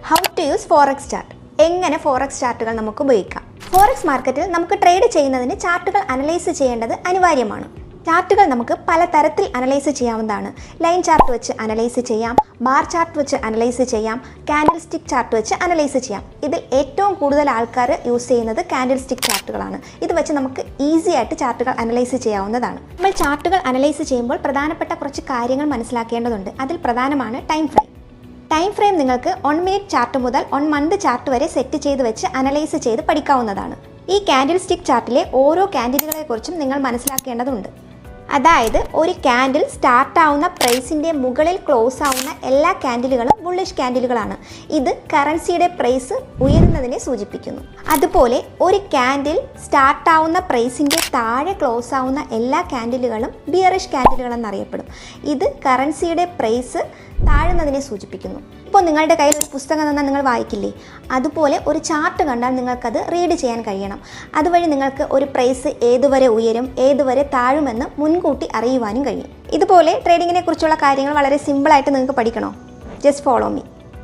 How to use forex chart. എങ്ങനെ forex ചാർട്ടുകൾ നമുക്ക് ഉപയോഗിക്കാം. ഫോറക്സ് മാർക്കറ്റിൽ നമുക്ക് ട്രേഡ് ചെയ്യുന്നതിന് ചാർട്ടുകൾ അനലൈസ് ചെയ്യേണ്ടത് അനിവാര്യമാണ്. ചാർട്ടുകൾ നമുക്ക് പല തരത്തിൽ അനലൈസ് ചെയ്യാവുന്നതാണ്. ലൈൻ ചാർട്ട് വെച്ച് അനലൈസ് ചെയ്യാം, ബാർ ചാർട്ട് വെച്ച് അനലൈസ് ചെയ്യാം, കാൻഡിൽ സ്റ്റിക്ക് ചാർട്ട് വെച്ച് അനലൈസ് ചെയ്യാം. ഇതിൽ ഏറ്റവും കൂടുതൽ ആൾക്കാർ യൂസ് ചെയ്യുന്നത് കാൻഡിൽ സ്റ്റിക്ക് ചാർട്ടുകളാണ്. ഇത് വെച്ച് നമുക്ക് ഈസി ആയിട്ട് ചാർട്ടുകൾ അനലൈസ് ചെയ്യാവുന്നതാണ്. നമ്മൾ ചാർട്ടുകൾ അനലൈസ് ചെയ്യുമ്പോൾ പ്രധാനപ്പെട്ട കുറച്ച് കാര്യങ്ങൾ മനസ്സിലാക്കേണ്ടതുണ്ട്. അതിൽ പ്രധാനമാണ് ടൈം ഫ്രെയിം. ടൈം ഫ്രെയിം നിങ്ങൾക്ക് 1 മിനിറ്റ് ചാർട്ട് മുതൽ 1 മന്ത് ചാർട്ട് വരെ സെറ്റ് ചെയ്ത് വെച്ച് അനലൈസ് ചെയ്ത് പഠിക്കാവുന്നതാണ്. ഈ കാൻഡിൽ സ്റ്റിക്ക് ചാർട്ടിലെ ഓരോ ക്യാൻഡിലുകളെക്കുറിച്ചും നിങ്ങൾ മനസ്സിലാക്കേണ്ടതുണ്ട്. അതായത് ഒരു ക്യാൻഡിൽ സ്റ്റാർട്ട് ആവുന്ന പ്രൈസിൻ്റെ മുകളിൽ ക്ലോസ് ആവുന്ന എല്ലാ ക്യാൻഡിലുകളും ബുള്ളിഷ് ക്യാൻഡിലുകളാണ്. ഇത് കറൻസിയുടെ പ്രൈസ് ഉയരുന്നതിനെ സൂചിപ്പിക്കുന്നു. അതുപോലെ ഒരു ക്യാൻഡിൽ സ്റ്റാർട്ട് ആവുന്ന പ്രൈസിൻ്റെ താഴെ ക്ലോസ് ആവുന്ന എല്ലാ ക്യാൻഡിലുകളും ബിയറിഷ് ക്യാൻഡിലുകൾ എന്നറിയപ്പെടും. ഇത് കറൻസിയുടെ പ്രൈസ് താഴുന്നതിനെ സൂചിപ്പിക്കുന്നു. ഇപ്പോൾ നിങ്ങളുടെ കയ്യിൽ ഒരു പുസ്തകം തന്നാൽ നിങ്ങൾ വായിക്കില്ലേ, അതുപോലെ ഒരു ചാർട്ട് കണ്ടാൽ നിങ്ങൾക്കത് റീഡ് ചെയ്യാൻ കഴിയണം. അതുവഴി നിങ്ങൾക്ക് ഒരു പ്രൈസ് ഏതുവരെ ഉയരും ഏതുവരെ താഴുമെന്ന് മുൻകൂട്ടി അറിയുവാനും കഴിയും. ഇതുപോലെ ട്രേഡിങ്ങിനെ കുറിച്ചുള്ള കാര്യങ്ങൾ വളരെ സിമ്പിളായിട്ട് നിങ്ങൾക്ക് പഠിക്കണോ? Just follow me.